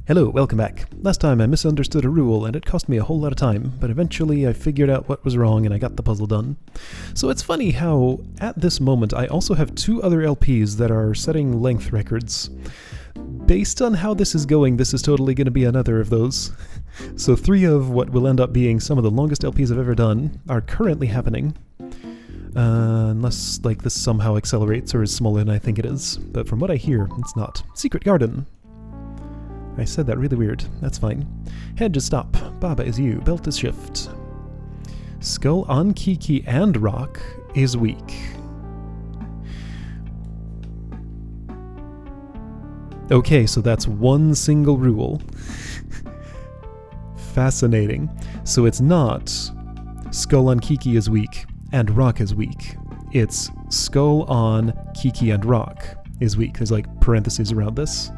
Hello, welcome back. Last time I misunderstood a rule and it cost me a whole lot of time, but eventually I figured out what was wrong and I got the puzzle done. So it's funny how, at this moment, I also have two other LPs that are setting length records. Based on how this is going, this is totally going to be another of those. So 3 of what will end up being some of the longest LPs I've ever done are currently happening. Unless, like, this somehow accelerates or is smaller than I think it is. But from what I hear, it's not. Secret Garden. I said that really weird. That's fine. Head is stop. Baba is you. Belt is shift. Skull on Kiki and Rock is weak. Okay, so that's one single rule. Fascinating. So it's not Skull on Kiki is weak and Rock is weak. It's Skull on Kiki and Rock is weak. There's like parentheses around this.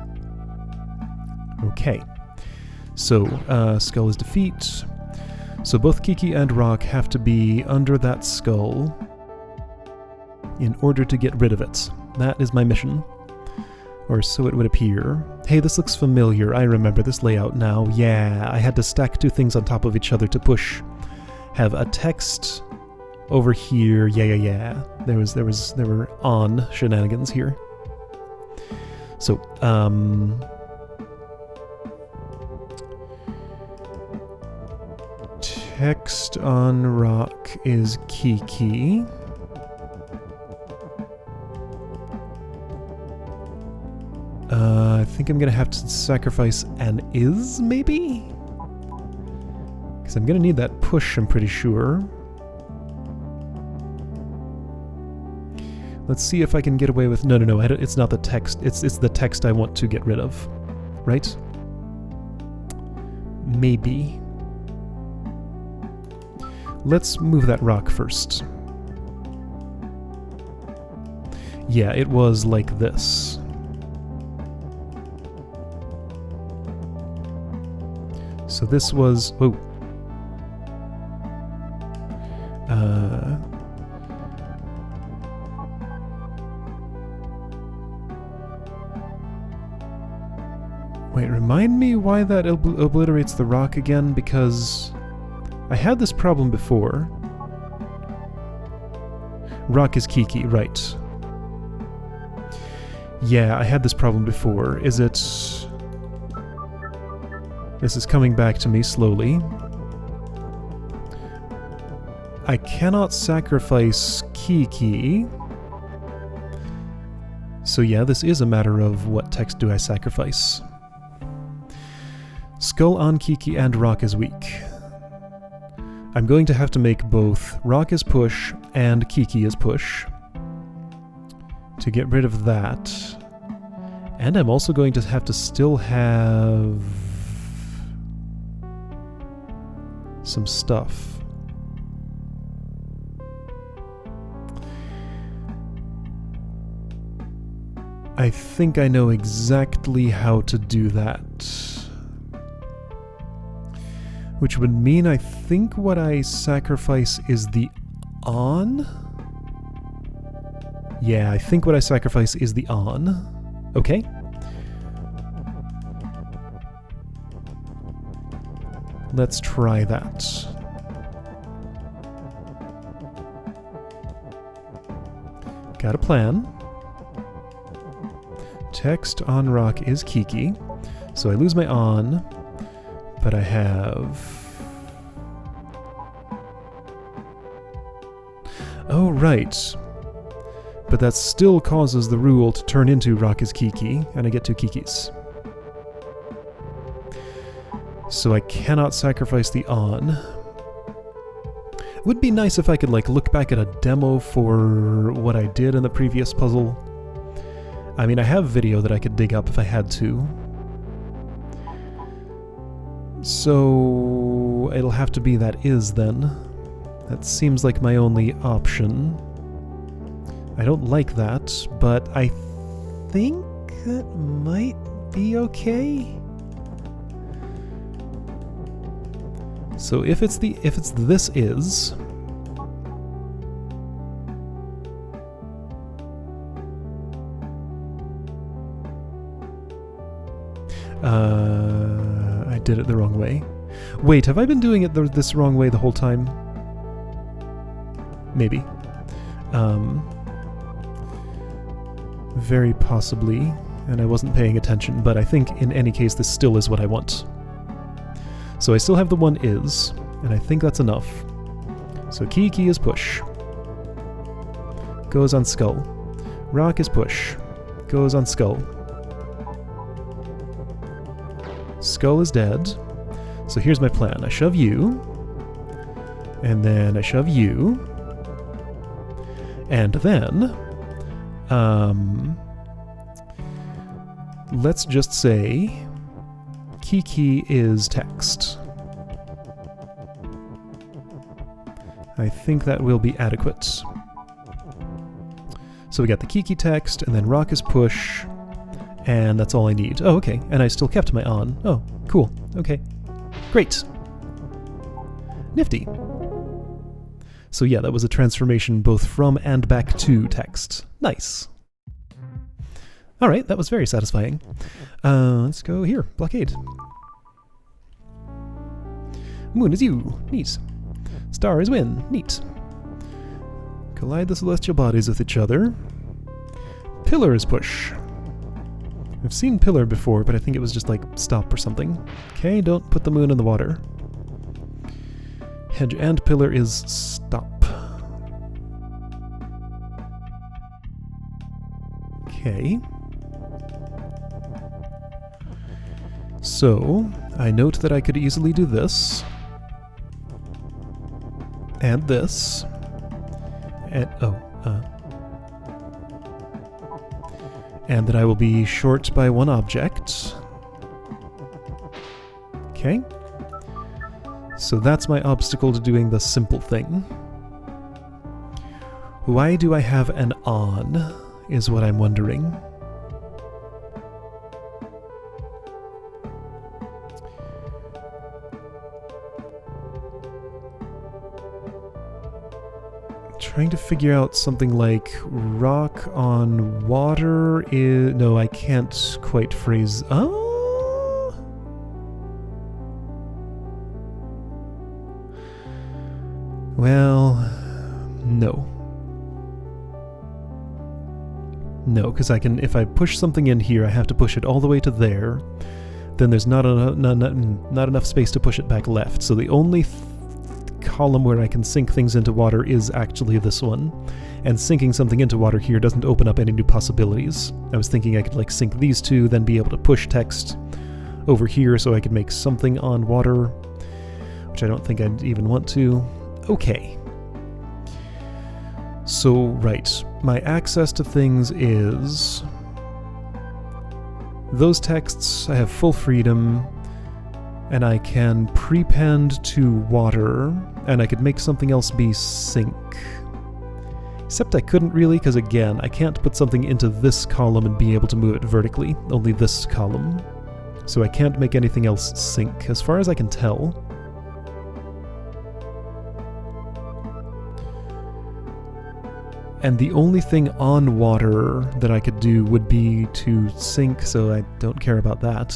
Okay, so skull is defeat. So both Kiki and Rock have to be under that skull in order to get rid of it. That is my mission. Or so it would appear. Hey, this looks familiar. I remember this layout now. Yeah, I had to stack 2 things on top of each other to push. Have a text over here. Yeah. There were on shenanigans here. So, text on Rock is Kiki. I think I'm gonna have to sacrifice an is, maybe? Because I'm gonna need that push, I'm pretty sure. Let's see if I can get away with... No, it's not the text. It's the text I want to get rid of. Right? Maybe. Let's move that rock first. Yeah, it was like this. So this was... Whoa. Wait, remind me why that obliterates the rock again, because... I had this problem before. Rock is Kiki, right. Yeah, I had this problem before. Is it... This is coming back to me slowly. I cannot sacrifice Kiki. So yeah, this is a matter of what text do I sacrifice. Skull on Kiki and Rock is weak. I'm going to have to make both Rock is push and Kiki is push to get rid of that. And I'm also going to have to still have some stuff. I think I know exactly how to do that. Which would mean I think what I sacrifice is the on? Yeah, I think what I sacrifice is the on. Okay. Let's try that. Got a plan. Text on Rock is Kiki. So I lose my on. But I have... Oh, right. But that still causes the rule to turn into Rock is Kiki, and I get 2 Kikis. So I cannot sacrifice the on. It would be nice if I could, like, look back at a demo for what I did in the previous puzzle. I mean, I have video that I could dig up if I had to. So it'll have to be that is then. That seems like my only option. I don't like that, but I think that might be okay. So if it's this is, I did it the wrong way. Wait, have I been doing it this wrong way the whole time? Maybe. Very possibly, and I wasn't paying attention, but I think in any case this still is what I want. So I still have the one is, and I think that's enough. So key is push. Goes on skull. Rock is push. Goes on skull. Skull is dead. So here's my plan. I shove you. And then I shove you. And then... let's just say... Key is text. I think that will be adequate. So we got the key text, and then rock is push, and that's all I need. Oh, okay, and I still kept my on. Oh, cool, okay. Great. Nifty. So yeah, that was a transformation both from and back to text. Nice. Alright, that was very satisfying. Let's go here. Blockade. Moon is you. Neat. Star is win. Neat. Collide the celestial bodies with each other. Pillar is push. I've seen pillar before, but I think it was just like stop or something. Okay, don't put the moon in the water. Hedge and pillar is stop. Okay. So, I note that I could easily do this. And this. And, and that I will be short by one object. Okay. So that's my obstacle to doing the simple thing. Why do I have an on, is what I'm wondering. Trying to figure out something like rock on water is... No, I can't quite phrase... Oh? Well, no. No, because I can... If I push something in here, I have to push it all the way to there. Then there's not enough space to push it back left. So the only column where I can sink things into water is actually this one. And sinking something into water here doesn't open up any new possibilities. I was thinking I could like sink these two, then be able to push text over here so I could make something on water, which I don't think I'd even want to. Okay. So, right. My access to things is... Those texts, I have full freedom, and I can prepend to water, and I could make something else be sink. Except I couldn't really, because again, I can't put something into this column and be able to move it vertically, only this column. So I can't make anything else sink, as far as I can tell. And the only thing on water that I could do would be to sink, so I don't care about that.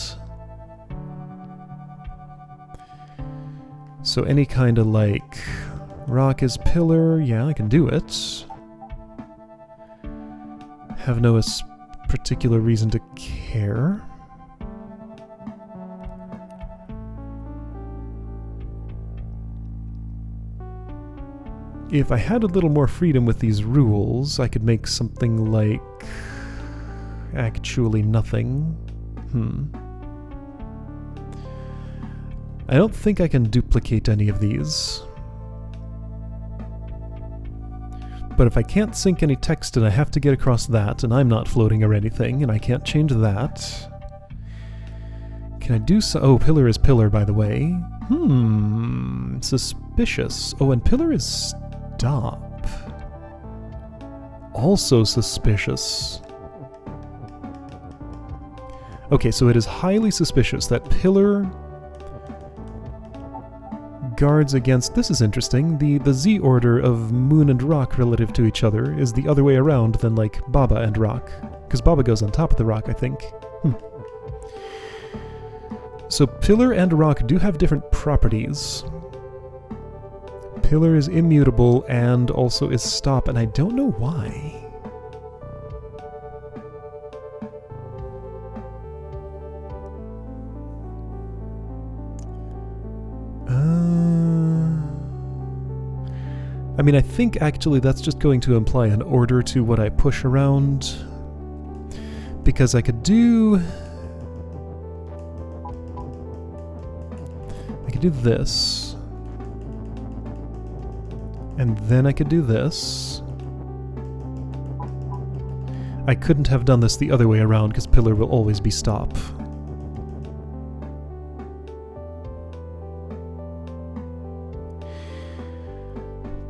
So any kind of like rock is pillar, yeah, I can do it. Have no particular reason to care. If I had a little more freedom with these rules, I could make something like... actually nothing. I don't think I can duplicate any of these. But if I can't sink any text and I have to get across that, and I'm not floating or anything, and I can't change that... Can I do so? Oh, pillar is pillar, by the way. Suspicious. Oh, and pillar is stop. Also suspicious. Okay, so it is highly suspicious that pillar guards against... This is interesting. The Z order of moon and rock relative to each other is the other way around than, like, Baba and rock. Because Baba goes on top of the rock, I think. So pillar and rock do have different properties. Pillar is immutable and also is stop, and I don't know why. I mean, I think actually that's just going to imply an order to what I push around. Because I could do this. And then I could do this. I couldn't have done this the other way around because pillar will always be stop.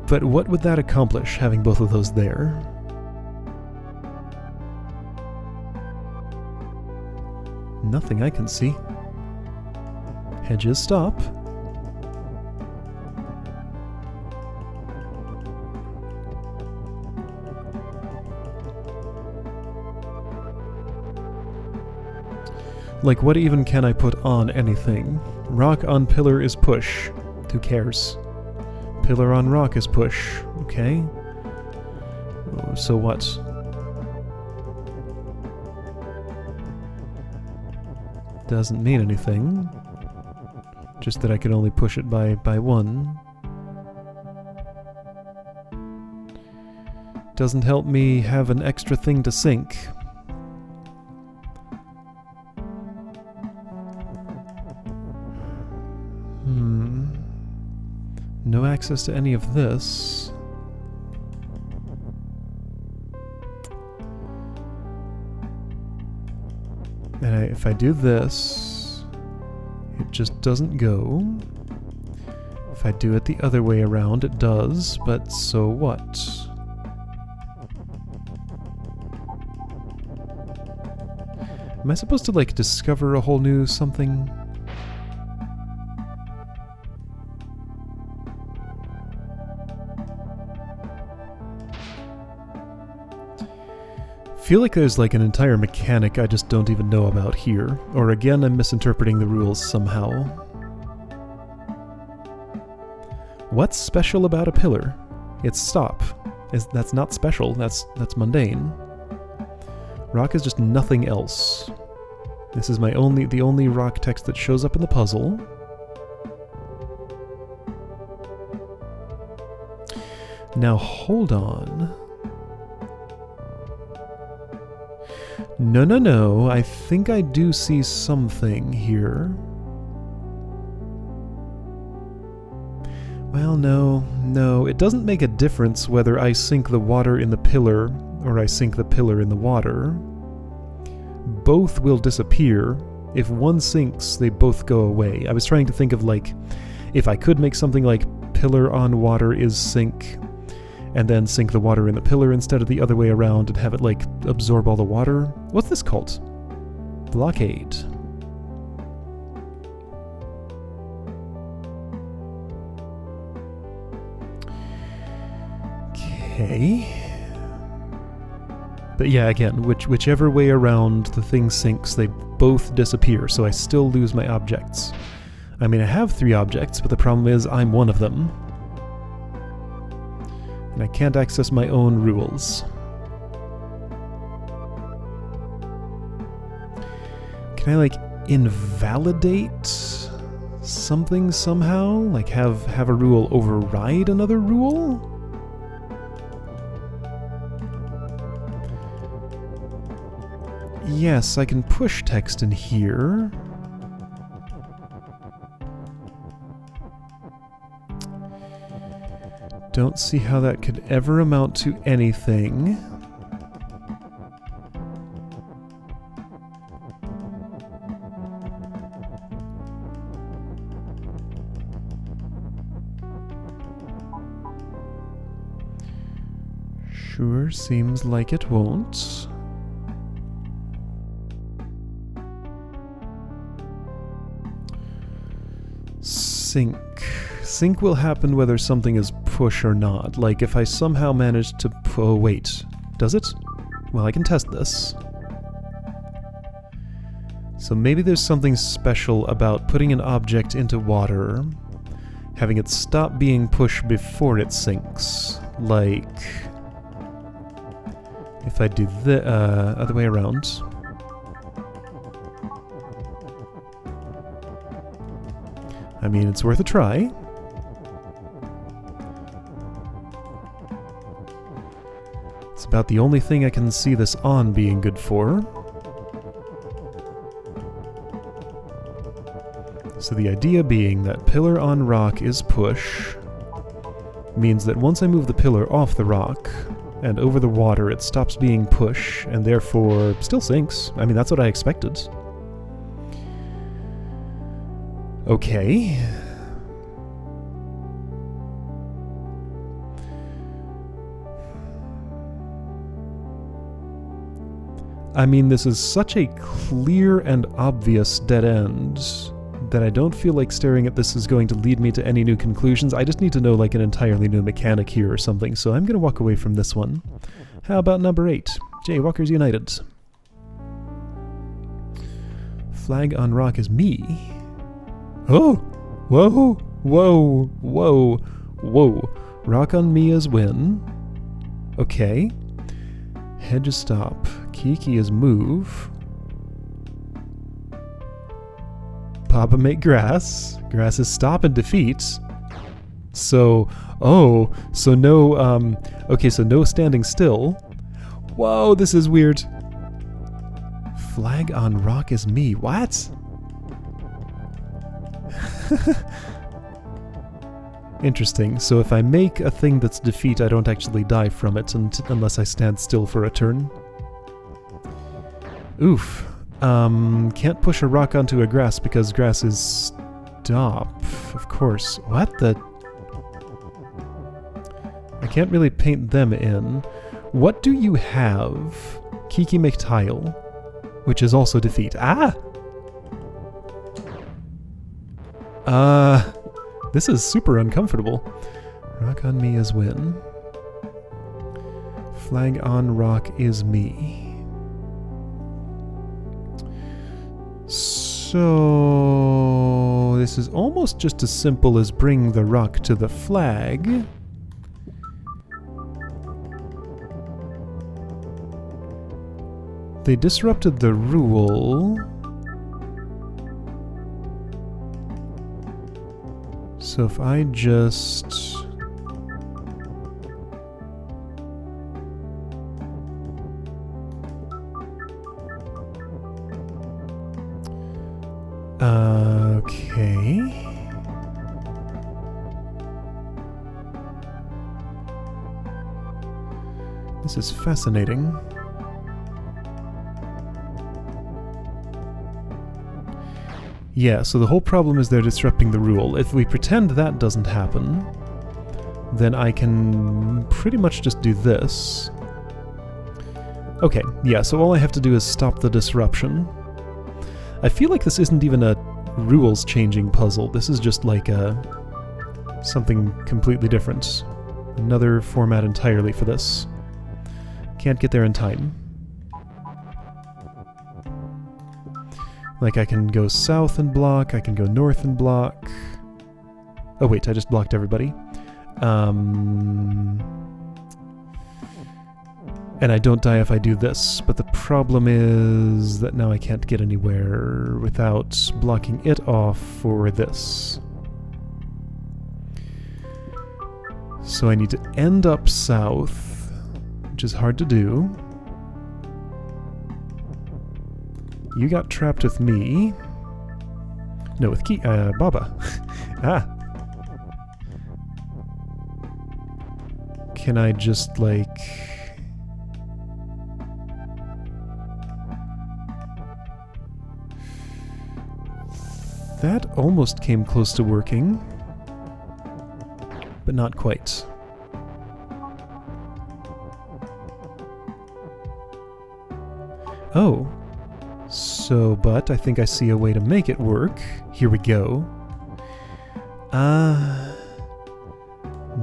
But what would that accomplish, having both of those there? Nothing I can see. Hedges stop. Like, what even can I put on anything? Rock on pillar is push. Who cares? Pillar on rock is push. Okay. So what? Doesn't mean anything. Just that I can only push it by one. Doesn't help me have an extra thing to sink. No access to any of this. And if I do this, it just doesn't go. If I do it the other way around, it does, but so what? Am I supposed to, like, discover a whole new something? I feel like there's like an entire mechanic I just don't even know about here. Or again, I'm misinterpreting the rules somehow. What's special about a pillar? It's stop. That's not special, that's mundane. Rock is just nothing else. This is the only rock text that shows up in the puzzle. Now hold on. No, I think I do see something here. Well, no, it doesn't make a difference whether I sink the water in the pillar or I sink the pillar in the water. Both will disappear. If one sinks, they both go away. I was trying to think of, like, if I could make something like pillar on water is sink, and then sink the water in the pillar instead of the other way around and have it, like, absorb all the water. What's this called? Blockade. Okay. But yeah, again, whichever way around the thing sinks, they both disappear, so I still lose my objects. I mean, I have 3 objects, but the problem is I'm one of them. And I can't access my own rules. Can I, like, invalidate something somehow? Like, have a rule override another rule? Yes, I can push text in here. Don't see how that could ever amount to anything. Sure seems like it won't. Sink. Sync will happen whether something is push or not. Like, if I somehow manage to... Oh, wait. Does it? Well, I can test this. So So maybe there's something special about putting an object into water, having it stop being pushed before it sinks. Like, if I do the other way around. I mean, it's worth a try. It's about the only thing I can see this on being good for. So the idea being that pillar on rock is push, means that once I move the pillar off the rock and over the water, it stops being push and therefore still sinks. I mean, that's what I expected. Okay. I mean, this is such a clear and obvious dead end that I don't feel like staring at this is going to lead me to any new conclusions. I just need to know like an entirely new mechanic here or something, so I'm going to walk away from this one. How about number 8? Jaywalkers United. Flag on rock is me. Oh! Whoa! Whoa! Whoa! Whoa! Rock on me is win. Okay. Hedge is stop. Kiki is move. Papa make grass. Grass is stop and defeat. So, oh, so no, okay, so no standing still. Whoa, this is weird. Flag on rock is me. What? Interesting. So if I make a thing that's defeat, I don't actually die from it unless I stand still for a turn. Oof. Can't push a rock onto a grass because grass is stop. Of course. What the? I can't really paint them in. What do you have? Kiki make tile, which is also defeat. Ah! This is super uncomfortable. Rock on me is win. Flag on rock is me. So this is almost just as simple as bring the rock to the flag. They disrupted the rule. So if I just... Okay. This is fascinating. Yeah, so the whole problem is they're disrupting the rule. If we pretend that doesn't happen, then I can pretty much just do this. Okay, yeah, so all I have to do is stop the disruption. I feel like this isn't even a rules-changing puzzle. This is just like something completely different. Another format entirely for this. Can't get there in time. Like, I can go south and block, I can go north and block. Oh wait, I just blocked everybody. And I don't die if I do this, but the problem is that now I can't get anywhere without blocking it off for this. So I need to end up south, which is hard to do. You got trapped with me. No, with Baba. Ah. Can I just, like... That almost came close to working, but not quite. Oh. So, but I think I see a way to make it work. Here we go.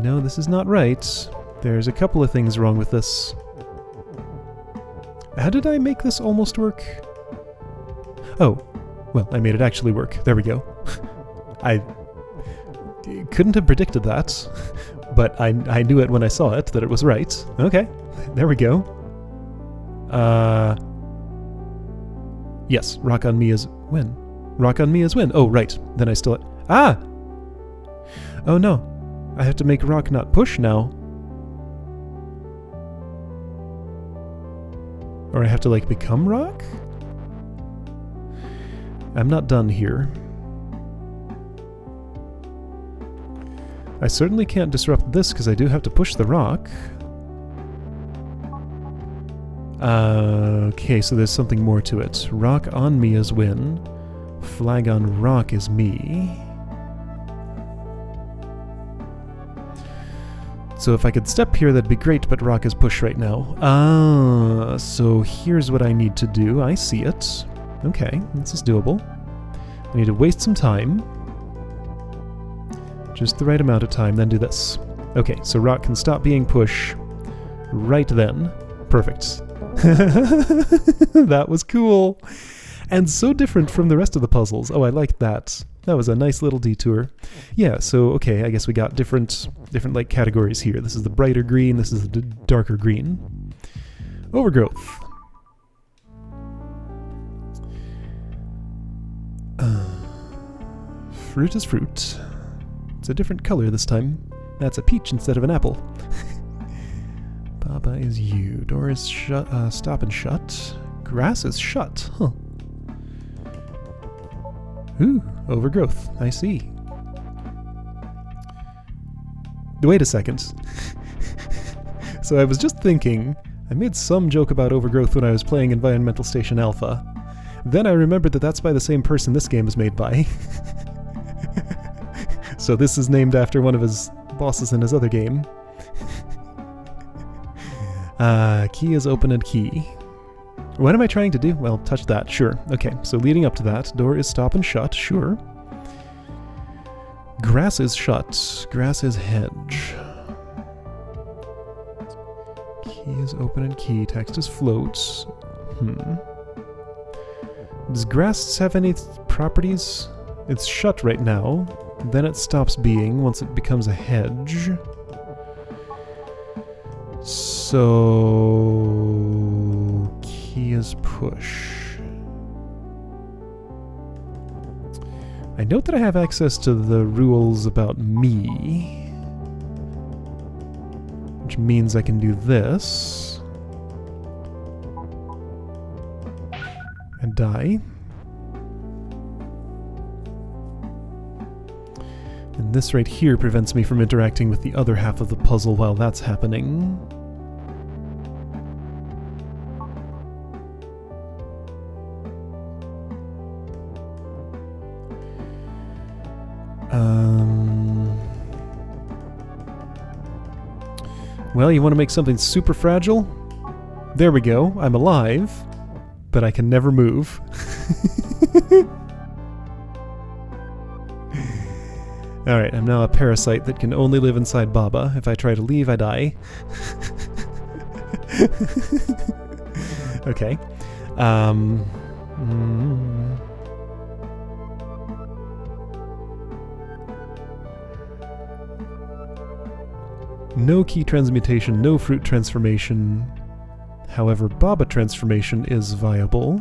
No, this is not right. There's a couple of things wrong with this. How did I make this almost work? Oh, Well, I made it actually work. There we go. I couldn't have predicted that, but I knew it when I saw it, that it was right. Okay, there we go. Yes, rock on me is win. Rock on me is win. Oh, right. Then I still... Ah! Oh no. I have to make rock not push now. Or I have to, like, become rock? I'm not done here. I certainly can't disrupt this because I do have to push the rock. Okay, so there's something more to it. Rock on me is win. Flag on rock is me. So if I could step here, that'd be great, but rock is push right now. Ah, so here's what I need to do. I see it. Okay, this is doable. I need to waste some time. Just the right amount of time, then do this. Okay, so rock can stop being push right then. Perfect. That was cool. And so different from the rest of the puzzles. Oh, I like that. That was a nice little detour. Yeah, so, okay, I guess we got different like, categories here. This is the brighter green, this is the darker green. Overgrowth. Fruit is fruit. It's a different color this time. That's a peach instead of an apple. Baba is you. Door is shut. Stop and shut. Grass is shut. Huh. Ooh, overgrowth. I see. Wait a second. So I was just thinking, I made some joke about overgrowth when I was playing Environmental Station Alpha. Then I remembered that that's by the same person this game is made by. So this is named after one of his bosses in his other game. Key is open and key. What am I trying to do? Well, touch that, sure. Okay, so leading up to that, door is stop and shut, sure. Grass is shut. Grass is hedge. Key is open and key. Text is float. Does grass have any properties? It's shut right now. Then it stops being once it becomes a hedge. So... key is push. I note that I have access to the rules about me, which means I can do this and die. And this right here prevents me from interacting with the other half of the puzzle while that's happening. Well, you want to make something super fragile? There we go. I'm alive, but I can never move. Alright, I'm now a parasite that can only live inside Baba. If I try to leave, I die. Okay. No key transmutation, no fruit transformation. However, Baba transformation is viable.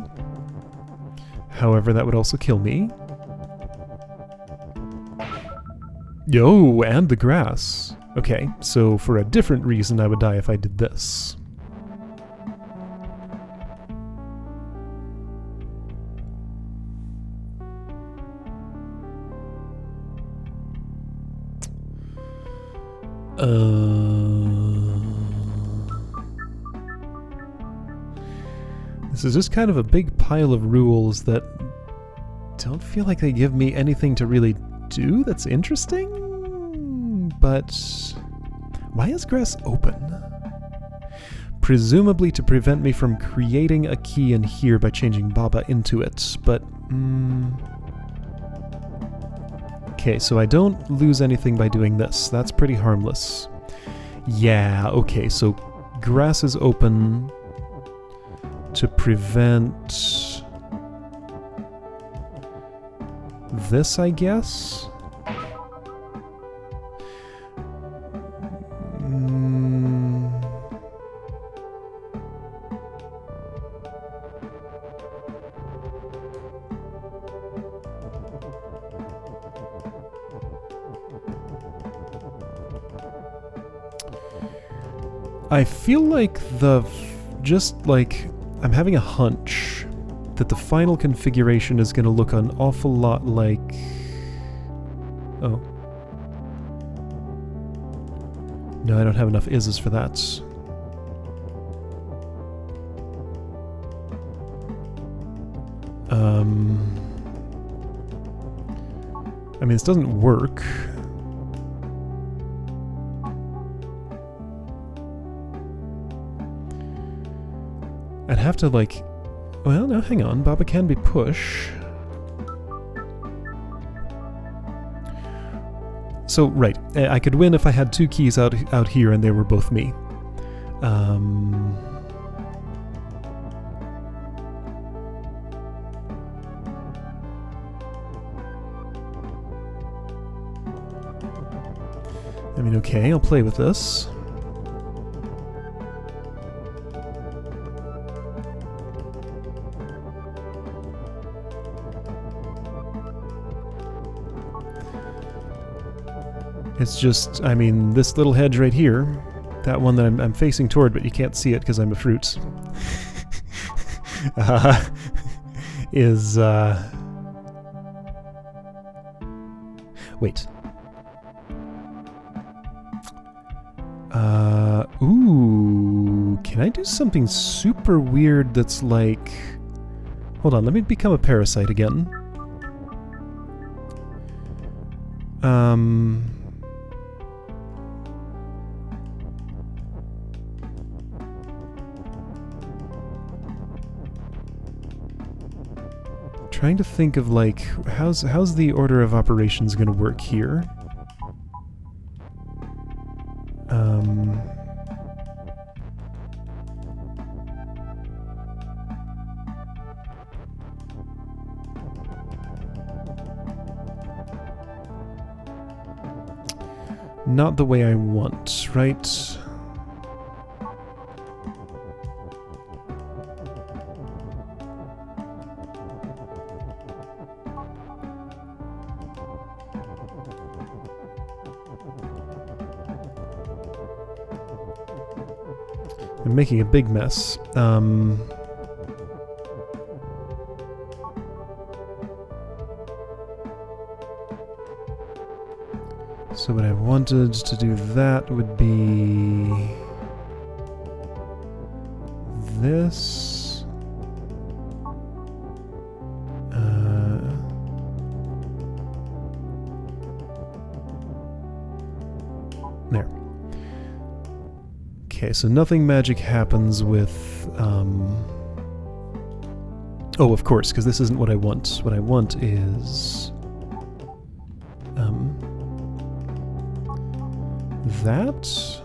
However, that would also kill me. Yo, and the grass. Okay, so for a different reason I would die if I did this. This is just kind of a big pile of rules that don't feel like they give me anything to really do that's interesting, but why is grass open? Presumably to prevent me from creating a key in here by changing Baba into it, but okay, so I don't lose anything by doing this. That's pretty harmless. Yeah, okay, so grass is open to prevent this, I guess? I feel like I'm having a hunch that the final configuration is going to look an awful lot like... Oh. No, I don't have enough is's for that. I mean, this doesn't work. I'd have to, like... Well, no, hang on. Baba can be push. So, right. I could win if I had two keys out here and they were both me. I mean, okay, I'll play with this. It's just, I mean, this little hedge right here, that one that I'm facing toward, but you can't see it because I'm a fruit, is, wait. Ooh, can I do something super weird that's like... Hold on, let me become a parasite again. Trying to think of, like, how's the order of operations going to work here? Not the way I want, right? I'm making a big mess. So what I wanted to do that would be this. There. Okay, so nothing magic happens with... Oh, of course, because this isn't what I want. What I want is... that?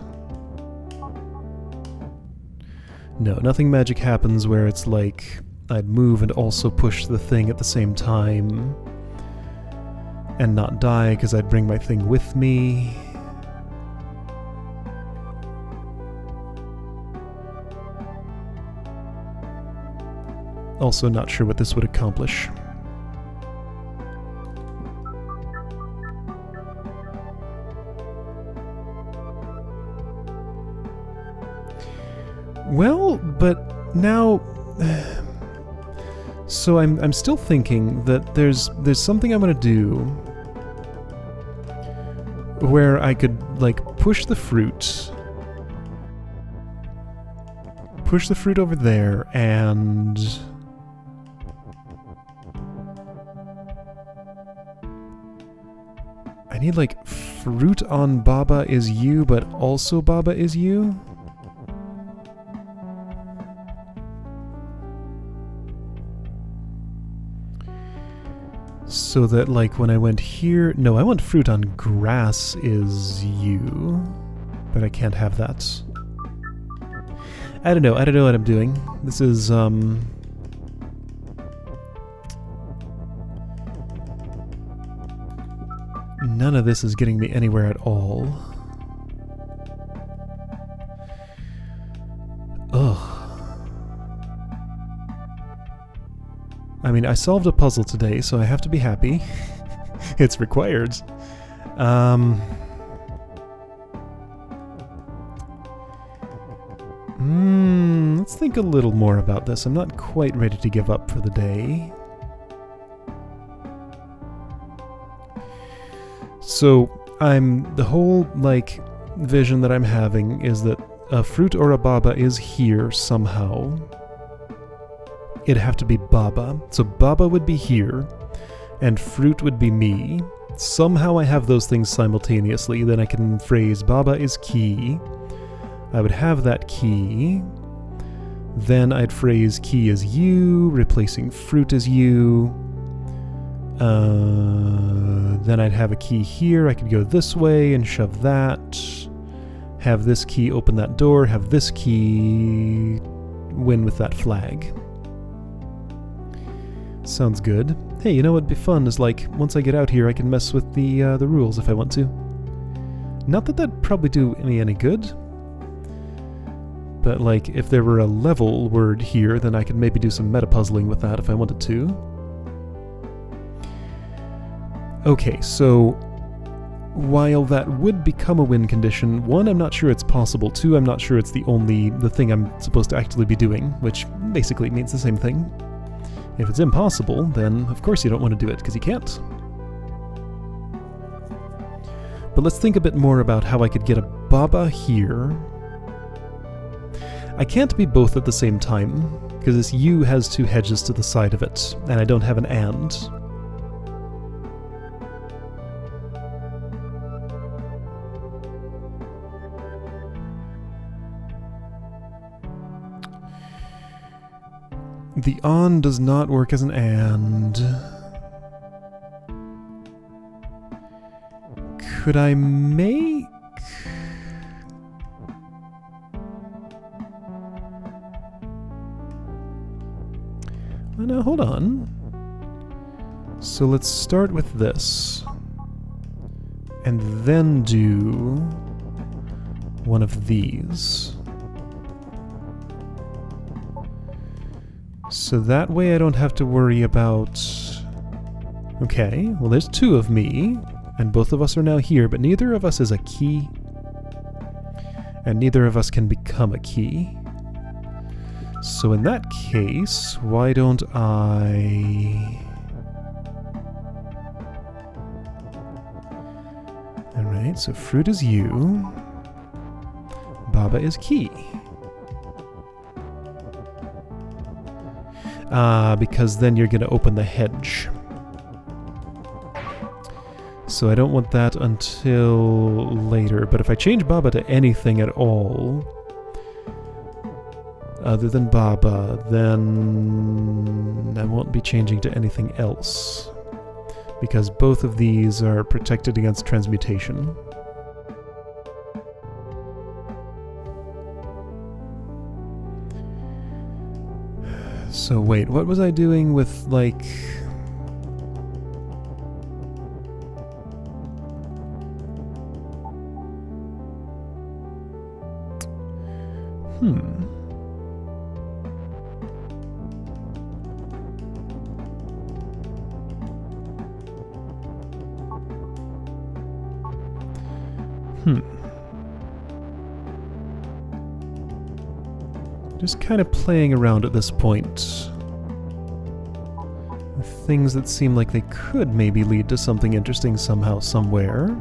No, nothing magic happens where it's like I'd move and also push the thing at the same time and not die because I'd bring my thing with me. Also not sure what this would accomplish. Well, but now... So I'm still thinking that there's something I'm gonna do where I could, like, push the fruit over there, and... I need, like, fruit on Baba is you, but also Baba is you? So that, like, when I went here... No, I want fruit on grass is you. But I can't have that. I don't know what I'm doing. This is, None of this is getting me anywhere at all. Ugh. I mean, I solved a puzzle today, so I have to be happy. It's required. Let's think a little more about this. I'm not quite ready to give up for the day. So, the whole, like, vision that I'm having is that a fruit or a baba is here somehow. It'd have to be baba. So baba would be here, and fruit would be me. Somehow I have those things simultaneously. Then I can phrase baba is key. I would have that key. Then I'd phrase key as you, replacing fruit as you. Then I'd have a key here. I could go this way and shove that. Have this key open that door. Have this key win with that flag. Sounds good. Hey, you know what'd be fun is, like, once I get out here I can mess with the rules if I want to. Not that that'd probably do me any good. But, like, if there were a level word here, then I could maybe do some meta-puzzling with that if I wanted to. Okay, so while that would become a win condition, one, I'm not sure it's possible. Two, I'm not sure it's the thing I'm supposed to actually be doing, which basically means the same thing. If it's impossible, then of course you don't want to do it, because you can't. But let's think a bit more about how I could get a baba here. I can't be both at the same time, because this U has two hedges to the side of it, and I don't have an AND. The on does not work as an and. Could I make... Oh, no, hold on. So let's start with this. And then do one of these. So that way I don't have to worry about... Okay, well there's two of me, and both of us are now here, but neither of us is a key. And neither of us can become a key. So in that case, why don't I... Alright, so fruit is you. Baba is key. Because then you're going to open the hedge. So I don't want that until later. But if I change Baba to anything at all, other than Baba, then I won't be changing to anything else. Because both of these are protected against transmutation. So wait, what was I doing with, like... Just kind of playing around at this point. Things that seem like they could maybe lead to something interesting somehow, somewhere.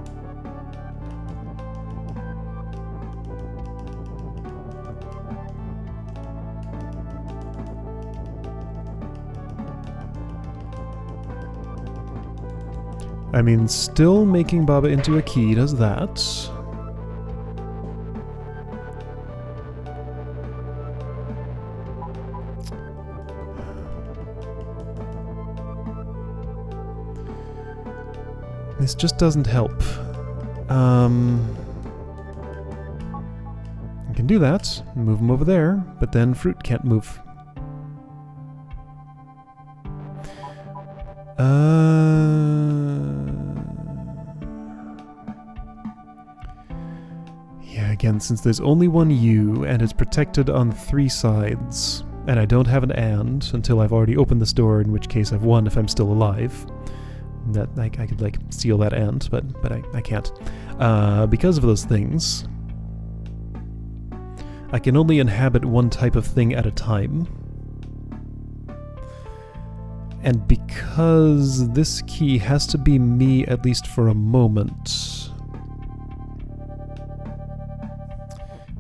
I mean, still making Baba into a key does that. This just doesn't help. I can do that, move him over there, but then fruit can't move. Again, since there's only one U and it's protected on 3 sides, and I don't have an AND until I've already opened this door, in which case I've won if I'm still alive. That I could like steal that AND, but I can't. Because of those things, I can only inhabit one type of thing at a time. And because this key has to be me at least for a moment.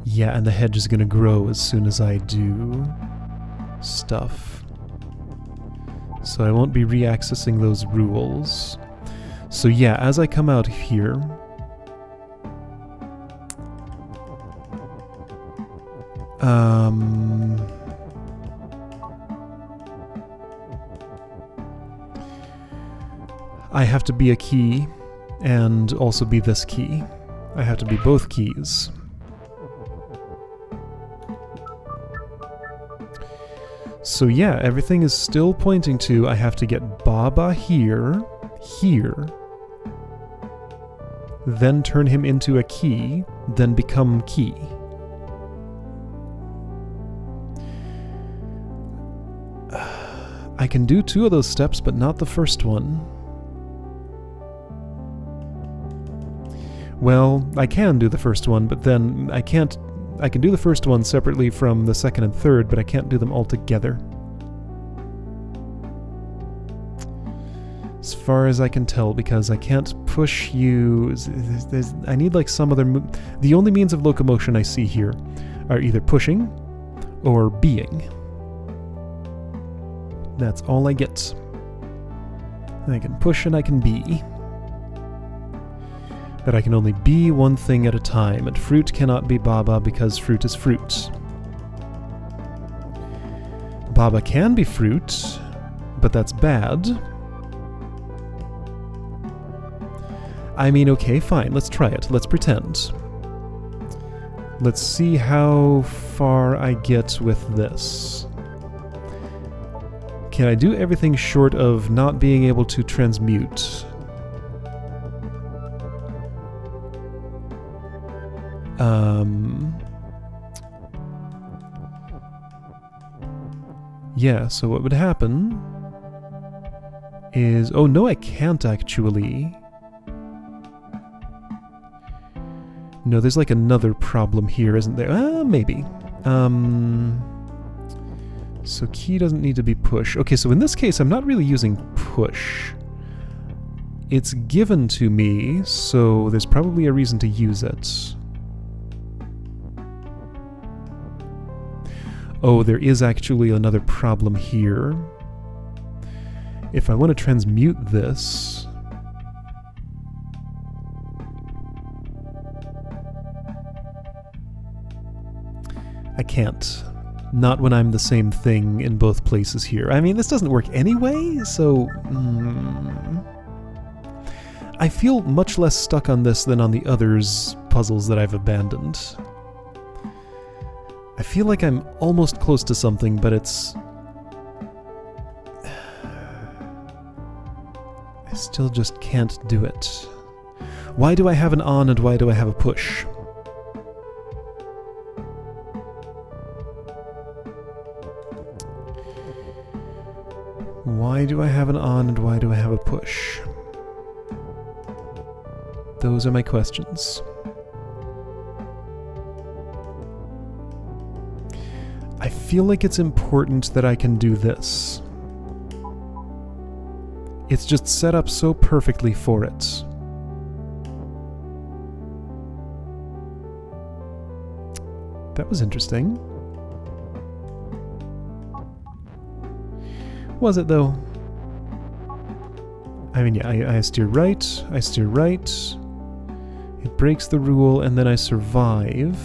Yeah, and the hedge is gonna grow as soon as I do stuff. So I won't be re-accessing those rules. So yeah, as I come out here, I have to be a key and also be this key. I have to be both keys. So yeah, everything is still pointing to I have to get Baba here, then turn him into a key, then become key. I can do 2 of those steps, but not the first one. Well, I can do the first one, but then I can't... I can do the first one separately from the second and third, but I can't do them all together. As far as I can tell, because I can't push you... I need like some other... The only means of locomotion I see here are either pushing or being. That's all I get. I can push and I can be. But I can only be one thing at a time, and fruit cannot be Baba because fruit is fruit. Baba can be fruit, but that's bad. I mean, okay, fine, let's try it. Let's pretend. Let's see how far I get with this. Can I do everything short of not being able to transmute? Yeah, so what would happen is... Oh, no, I can't actually. No, there's like another problem here, isn't there? Maybe. So key doesn't need to be push. Okay, so in this case, I'm not really using push. It's given to me, so there's probably a reason to use it. Oh, there is actually another problem here. If I want to transmute this... I can't. Not when I'm the same thing in both places here. I mean, this doesn't work anyway, so... I feel much less stuck on this than on the others puzzles that I've abandoned. I feel like I'm almost close to something, but it's... I still just can't do it. Why do I have an on and why do I have a push? Why do I have an on and why do I have a push? Those are my questions. I feel like it's important that I can do this. It's just set up so perfectly for it. That was interesting. Was it though? I mean, yeah, I steer right, I steer right. It breaks the rule and then I survive.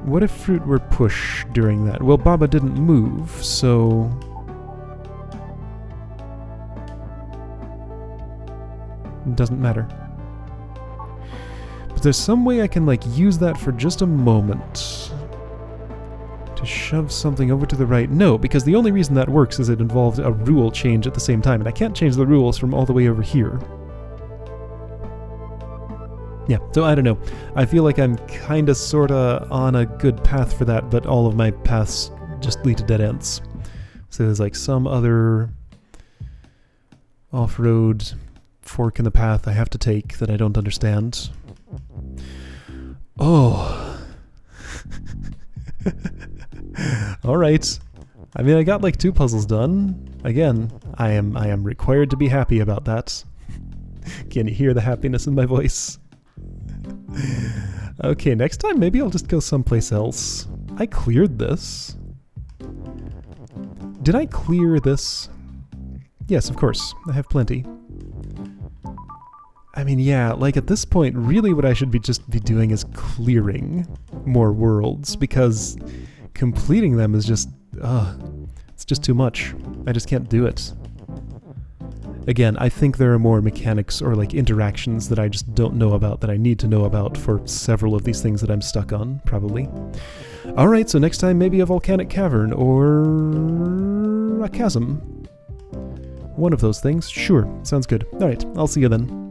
What if fruit were push during that? Well, Baba didn't move, so... It doesn't matter. But there's some way I can, like, use that for just a moment. To Shove something over to the right. No, because the only reason that works is it involved a rule change at the same time, and I can't change the rules from all the way over here. Yeah, so I don't know. I feel like I'm kinda sorta on a good path for that, but all of my paths just lead to dead ends. So there's like some other off-road fork in the path I have to take that I don't understand. Oh. Alright. I mean, I got like 2 puzzles done. Again, I am required to be happy about that. Can you hear the happiness in my voice? Okay, next time maybe I'll just go someplace else. I cleared this. Did I clear this? Yes, of course. I have plenty. I mean, yeah, like at this point, really what I should just be doing is clearing more worlds, because completing them is just, it's just too much. I just can't do it. Again, I think there are more mechanics or like interactions that I just don't know about that I need to know about for several of these things that I'm stuck on, probably. Alright, so next time maybe a volcanic cavern or a chasm. One of those things. Sure, sounds good. Alright, I'll see you then.